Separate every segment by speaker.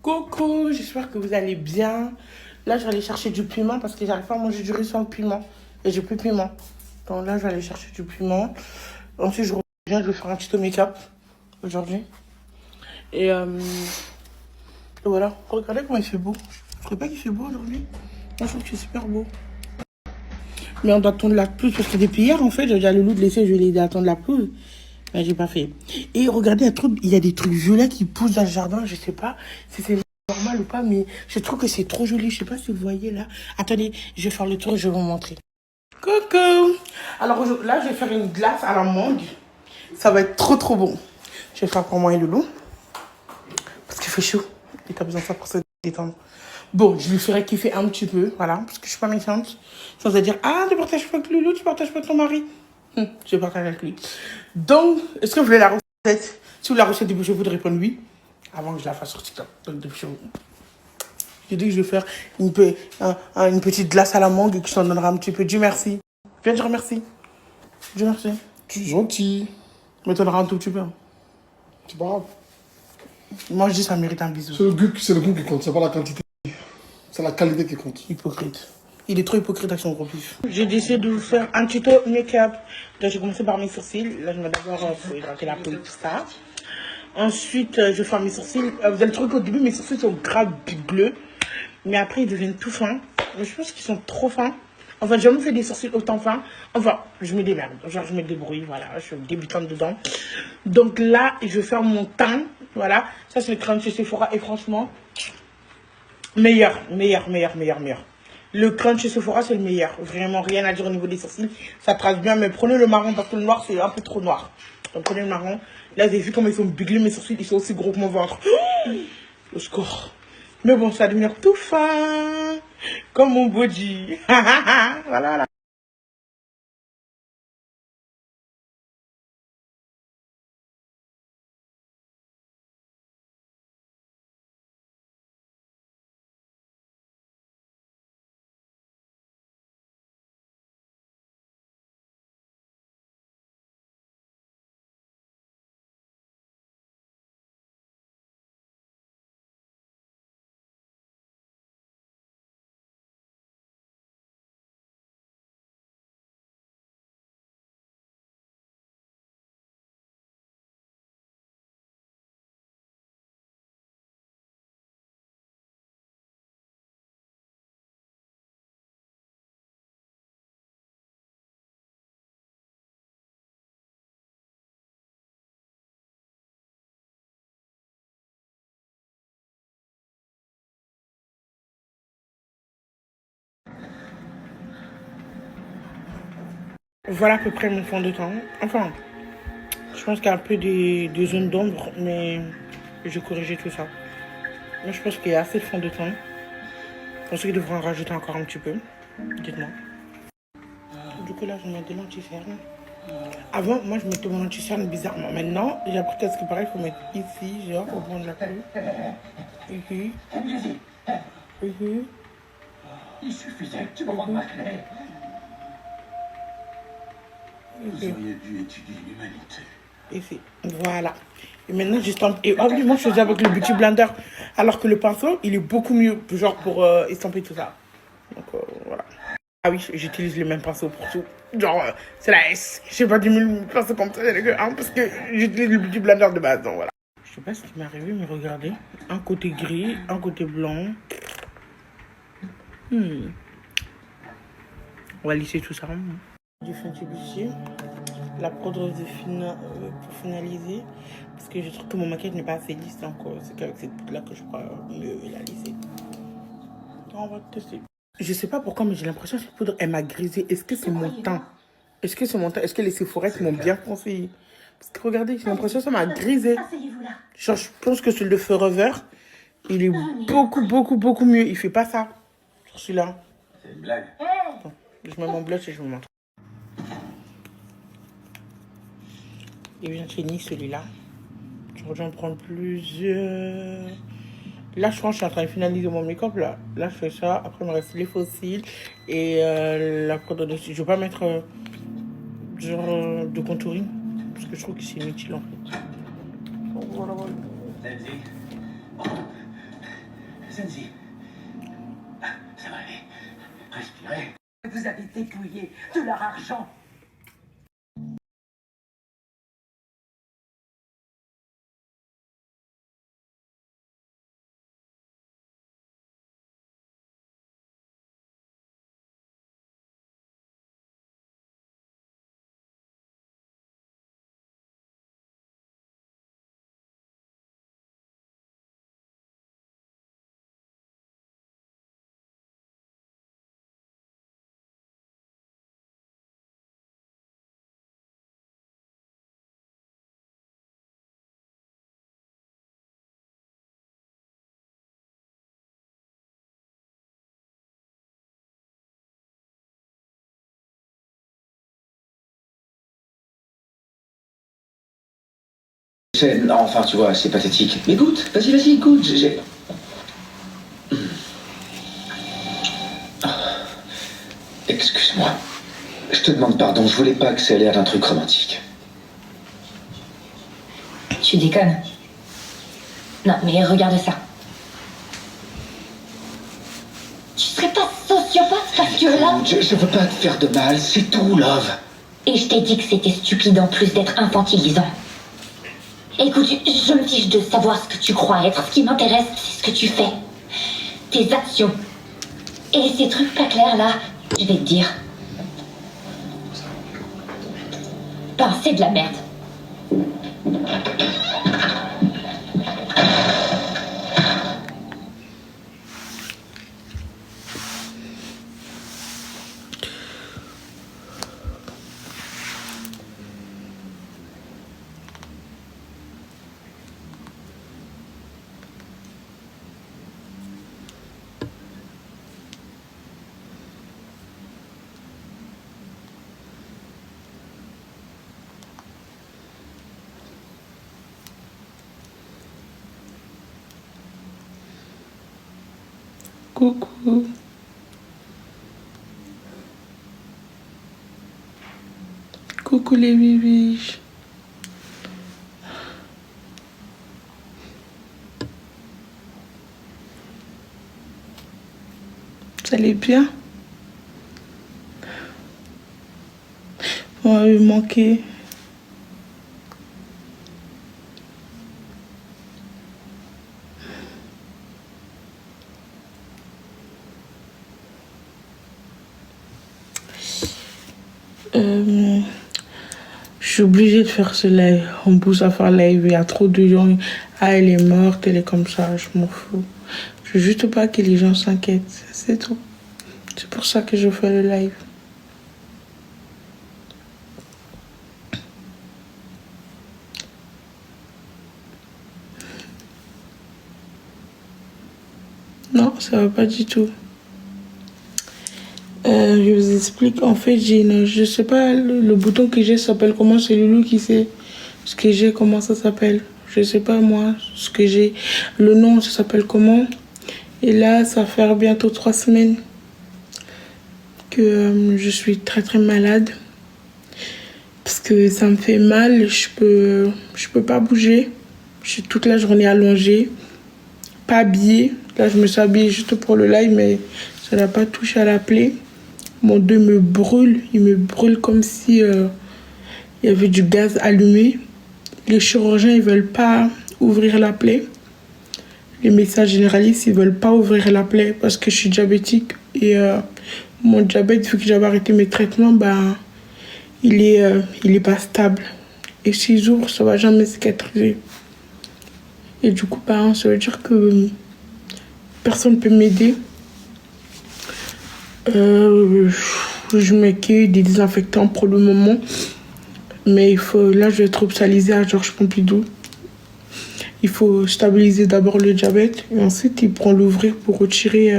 Speaker 1: Coucou, j'espère que vous allez bien. Là, je vais aller chercher du piment parce que j'arrive pas à manger du riz sans piment. Et j'ai plus de piment. Donc là, je vais aller chercher du piment. Ensuite, je reviens, je vais faire un petit make-up aujourd'hui. Et voilà, regardez comment il fait beau. Je ne pas qu'il fait beau aujourd'hui. Moi, je trouve que c'est super beau. Mais on doit attendre la pelouse parce que depuis hier, en fait, j'ai dit à Loulou de laisser, je vais l'aider à attendre la pelouse. Mais j'ai pas fait. Et regardez, il y a des trucs violets qui poussent dans le jardin. Je sais pas si c'est normal ou pas, mais je trouve que c'est trop joli. Je sais pas si vous voyez là. Attendez, je vais faire le tour et je vais vous montrer. Coucou. Alors là, je vais faire une glace à la mangue. Ça va être trop trop bon. Je vais faire pour moi et Loulou. Parce qu'il fait chaud. Et t'as besoin de ça pour se détendre. Bon, je lui ferai kiffer un petit peu, voilà, parce que je suis pas méchante. Sans se dire, ah, tu partages pas avec Loulou, tu partages pas avec ton mari. Je partage avec lui. Donc, est-ce que vous voulez la recette? Si vous voulez la recette, dépêchez-vous de répondre oui, avant que je la fasse sur TikTok. Donc, dépêchez-vous. J'ai dit que je vais faire une petite glace à la mangue et que je t'en donnerai un petit peu. Dieu merci. Viens dire merci. Dieu merci.
Speaker 2: Tu es gentil.
Speaker 1: Mais t'en donneras un tout petit peu.
Speaker 2: C'est pas grave.
Speaker 1: Moi, je dis ça mérite un bisou.
Speaker 2: C'est le goût qui compte, c'est pas la quantité. C'est la qualité qui compte.
Speaker 1: Hypocrite. Il est trop hypocrite avec son gros pif. J'ai décidé de vous faire un tuto make-up. Donc, j'ai commencé par mes sourcils. Là, je vais d'abord hydrater la peau et tout ça. Ensuite, je vais faire mes sourcils. Vous avez le truc au début, mes sourcils sont grave bleus. Mais après, ils deviennent tout fins. Mais je pense qu'ils sont trop fins. Enfin, j'ai jamais fait des sourcils autant fins. Enfin, je me démerde. Genre, je me débrouille. Voilà, je suis débutante dedans. Donc là, je vais faire mon teint. Voilà. Ça, c'est le crème chez Sephora. Et franchement, meilleur. Le crunch chez Sephora, c'est le meilleur. Vraiment, rien à dire au niveau des sourcils. Ça trace bien, mais prenez le marron parce que le noir, c'est un peu trop noir. Donc, prenez le marron. Là, vous avez vu comment ils sont buglés, mes sourcils, ils sont aussi gros que mon ventre. Au score. Mais bon, ça va devenir tout fin. Comme mon body. Voilà, là. Voilà à peu près mon fond de teint. Enfin, je pense qu'il y a un peu des zones d'ombre, mais j'ai corrigé tout ça. Mais je pense qu'il y a assez de fond de teint. Je pense qu'il devrait en rajouter encore un petit peu. Dites-moi. Du coup, là, je mets des lentilles cernes. Avant, moi, je mettais mon lentilles cernes bizarrement. Maintenant, j'ai appris à ce qu'il paraît, il faut mettre ici, genre, au bout de la peau. Ici. Ici.
Speaker 3: Il suffisait que tu me rendes ma clé. Vous auriez dû étudier l'humanité.
Speaker 1: Ici. Voilà. Et maintenant, j'estampe. Et moi, je faisais avec le Beauty Blender. Alors que le pinceau, il est beaucoup mieux, genre, pour estamper tout ça. Donc, voilà. Ah oui, j'utilise le même pinceau pour tout. Genre, c'est la S. J'ai pas 10 000 pinceaux comme ça, parce que j'utilise le Beauty Blender de base, donc voilà. Je sais pas ce qui m'est arrivé, mais regardez. Un côté gris, un côté blanc. On va lisser tout ça. Du fond de bustier. La poudre de pour finaliser. Parce que je trouve que mon maquillage n'est pas assez lisse encore. C'est qu'avec cette poudre-là que je crois mieux la lisser. On va tester. Je sais pas pourquoi, mais j'ai l'impression que cette poudre, elle m'a grisé. Est-ce que c'est mon teint? Est-ce que c'est mon teint? Est-ce que les Sephora m'ont bien conseillé? Parce que regardez, j'ai l'impression que ça m'a grisé. Genre, je pense que celui de Forever, il est beaucoup mieux. Il fait pas ça. Sur celui-là.
Speaker 3: C'est une blague.
Speaker 1: Attends, je mets mon blush et je vous montre. Il vient de finir celui-là. Je vais en prendre plusieurs. Là, je pense que je suis en train de finaliser mon make-up. Là, je fais ça. Après, il me reste les fossiles et la poudre dessus. Je ne vais pas mettre genre de contouring parce que je trouve que c'est inutile en fait. Donc, voilà.
Speaker 3: Zenzi. Ça va aller. Respirez.
Speaker 4: Vous avez dépouillé de leur argent.
Speaker 3: Enfin, tu vois, c'est pathétique. Mais goûte, vas-y, goûte. Excuse-moi. Je te demande pardon, je voulais pas que ça ait l'air d'un truc romantique.
Speaker 5: Tu déconnes. Non, mais regarde ça. Tu serais pas sociopathe parce que là...
Speaker 3: Je veux pas te faire de mal, c'est tout, love.
Speaker 5: Et je t'ai dit que c'était stupide en plus d'être infantilisant. Écoute, je me fiche de savoir ce que tu crois être. Ce qui m'intéresse, c'est ce que tu fais. Tes actions. Et ces trucs pas clairs là, je vais te dire. Ben, c'est de la merde.
Speaker 1: Coucou. Coucou les bibiches. Vous allez bien? Vous m'avez manqué. Je suis obligée de faire ce live. On pousse à faire live. Il y a trop de gens. Ah, elle est morte, elle est comme ça. Je m'en fous. Je veux juste pas que les gens s'inquiètent. C'est tout. C'est pour ça que je fais le live. Non, ça va pas du tout. Je vous explique. En fait, j'ai une... Je sais pas, le bouton que j'ai s'appelle comment? C'est Loulou qui sait ce que j'ai, comment ça s'appelle. Je sais pas, moi, ce que j'ai. Le nom, ça s'appelle comment? Et là, ça va faire bientôt 3 semaines que je suis très très malade. Parce que ça me fait mal. Je peux pas bouger. Je suis toute la journée allongée. Pas habillée. Là, je me suis habillée juste pour le live, mais ça n'a pas touché à la plaie. Mon dos me brûle. Il me brûle comme si il y avait du gaz allumé. Les chirurgiens, ils veulent pas ouvrir la plaie. Les médecins généralistes, ils veulent pas ouvrir la plaie parce que je suis diabétique. Et mon diabète, vu que j'avais arrêté mes traitements, ben, il est pas stable. Et s'ils ouvrent, ça va jamais cicatriser. Et du coup, ben, ça veut dire que personne ne peut m'aider. Je m'accueille des désinfectants pour le moment. Mais là, je vais être hospitalisée à Georges Pompidou. Il faut stabiliser d'abord le diabète. Et ensuite, ils pourront l'ouvrir pour retirer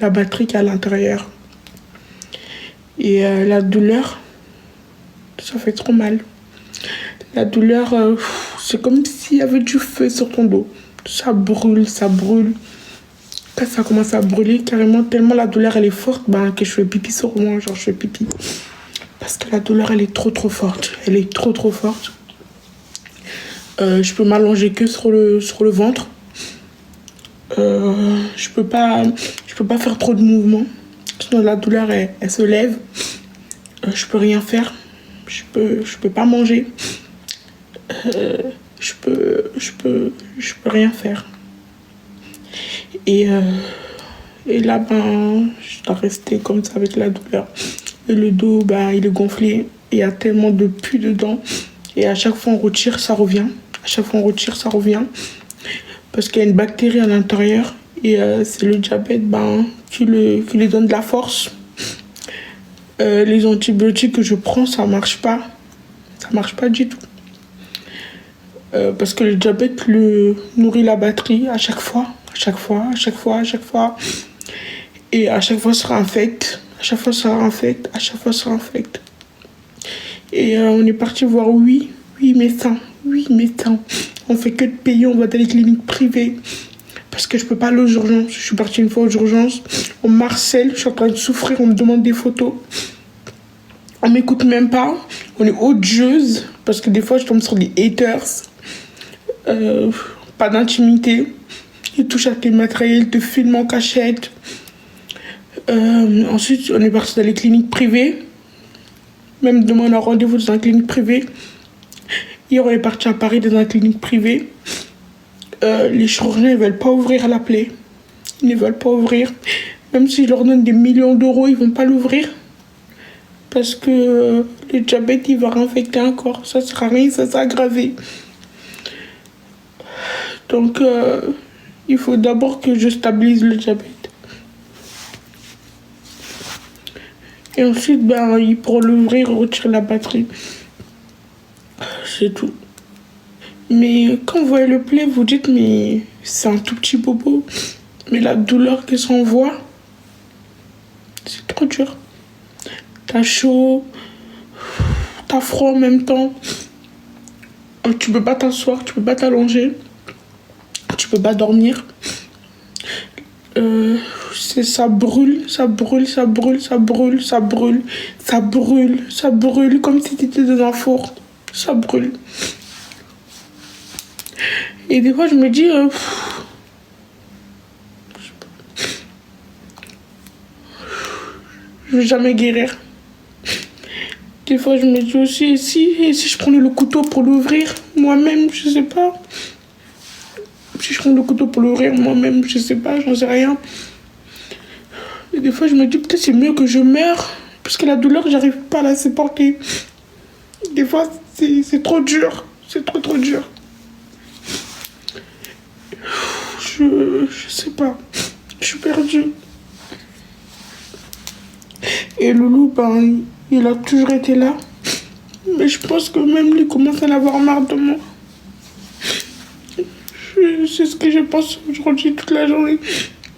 Speaker 1: la batterie qui est à l'intérieur. Et la douleur, ça fait trop mal. La douleur, c'est comme s'il y avait du feu sur ton dos. Ça brûle, ça brûle. Quand ça commence à brûler, carrément, tellement la douleur, elle est forte, ben, que je fais pipi sur moi. Genre, je fais pipi. Parce que la douleur, elle est trop forte. Elle est trop forte. Je peux m'allonger que sur le ventre. Je peux pas faire trop de mouvements. Sinon la douleur elle se lève. Je peux rien faire. Je peux pas manger. Je peux rien faire. Et là, ben, je dois rester comme ça avec la douleur. Et le dos, ben, il est gonflé. Il y a tellement de pus dedans. Et à chaque fois on retire, ça revient. À chaque fois on retire, ça revient. Parce qu'il y a une bactérie à l'intérieur. Et c'est le diabète ben, qui lui donne de la force. Les antibiotiques que je prends, ça marche pas. Ça marche pas du tout. Parce que le diabète nourrit la batterie à chaque fois. Et à chaque fois, ça réinfecte. Et on est parti voir 8 médecins. On fait que de payer, on va dans les cliniques privées. Parce que je peux pas aller aux urgences. Je suis partie une fois aux urgences. On m'harcèle, je suis en train de souffrir, on me demande des photos. On m'écoute même pas. On est odieuse. Parce que des fois, je tombe sur des haters. Pas d'intimité. Ils touchent à tes matériels, ils te filment en cachette. Ensuite, on est parti dans les cliniques privées. Même demande un rendez-vous dans une clinique privée. Hier, on est parti à Paris dans une clinique privée. Les chirurgiens ne veulent pas ouvrir la plaie. Ils ne veulent pas ouvrir. Même si je leur donne des millions d'euros, ils ne vont pas l'ouvrir. Parce que le diabète, il va réinfecter encore. Ça ne sert à rien, ça s'est aggravé. Donc, il faut d'abord que je stabilise le diabète. Et ensuite, ben, pour l'ouvrir, retirer la batterie. C'est tout. Mais quand vous voyez le plaie, vous dites, mais c'est un tout petit bobo. Mais la douleur que ça envoie, c'est trop dur. T'as chaud, t'as froid en même temps. Tu peux pas t'asseoir, tu peux pas t'allonger. Tu peux pas dormir. Ça brûle comme si t'étais dans un four. Ça brûle. Et des fois je me dis je vais jamais guérir. Des fois je me dis aussi et si je prenais le couteau pour l'ouvrir moi-même, je sais pas. Si je prends le couteau pour l'ouvrir moi-même, je sais pas, j'en sais rien. Et des fois, je me dis, peut-être c'est mieux que je meure. Parce que la douleur, j'arrive pas à la supporter. Des fois, c'est trop dur. C'est trop dur. Je sais pas. Je suis perdue. Et Loulou, ben, il a toujours été là. Mais je pense que même lui commence à en avoir marre de moi. C'est ce que je pense aujourd'hui toute la journée.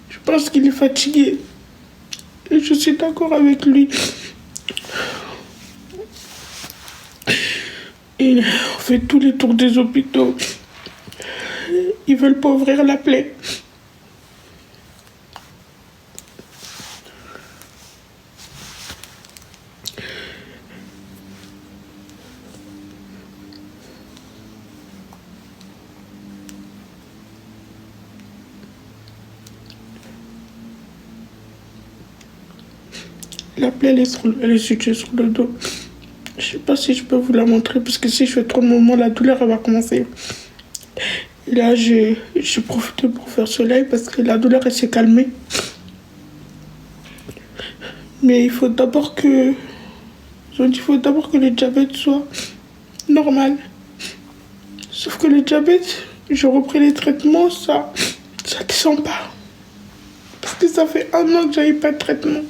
Speaker 1: Je pense qu'il est fatigué. Et je suis d'accord avec lui. Et on fait tous les tours des hôpitaux. Ils veulent pas ouvrir la plaie. La plaie, elle est située sur le dos. Je sais pas si je peux vous la montrer parce que si je fais trop de mouvements, la douleur elle va commencer. Et là, j'ai profité pour faire ce live parce que la douleur elle s'est calmée. Mais il faut d'abord que le diabète soit normal. Sauf que le diabète, j'ai repris les traitements, ça descend pas. Parce que ça fait 1 an que j'avais pas de traitement.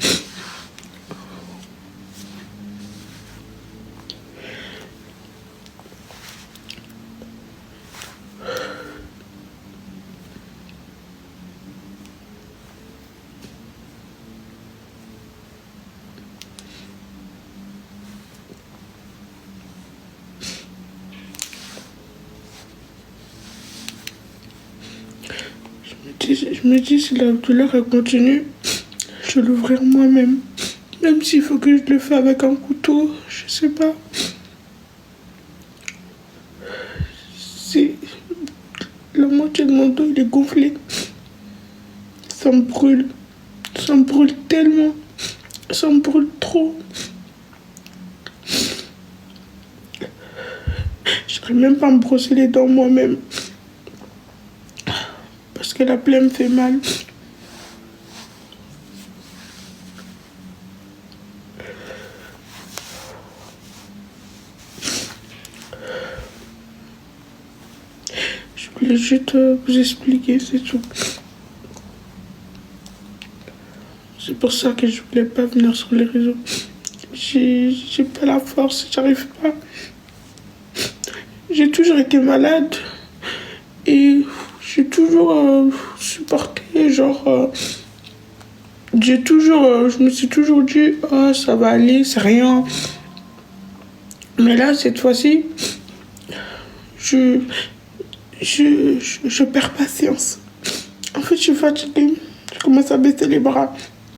Speaker 1: Je me dis, si la douleur elle continue, je vais l'ouvrir moi-même. Même s'il faut que je le fasse avec un couteau, je sais pas. C'est... La moitié de mon dos, il est gonflé. Ça me brûle. Ça me brûle tellement. Ça me brûle trop. Je n'arrive même pas à me brosser les dents moi-même. Parce que la plaie me fait mal. Je voulais juste vous expliquer, c'est tout. C'est pour ça que je voulais pas venir sur les réseaux. J'ai pas la force, j'arrive pas. J'ai toujours été malade et j'ai toujours supporté, genre... je me suis toujours dit, oh, ça va aller, c'est rien. Mais là, cette fois-ci, je perds patience. En fait, je suis fatiguée. Je commence à baisser les bras.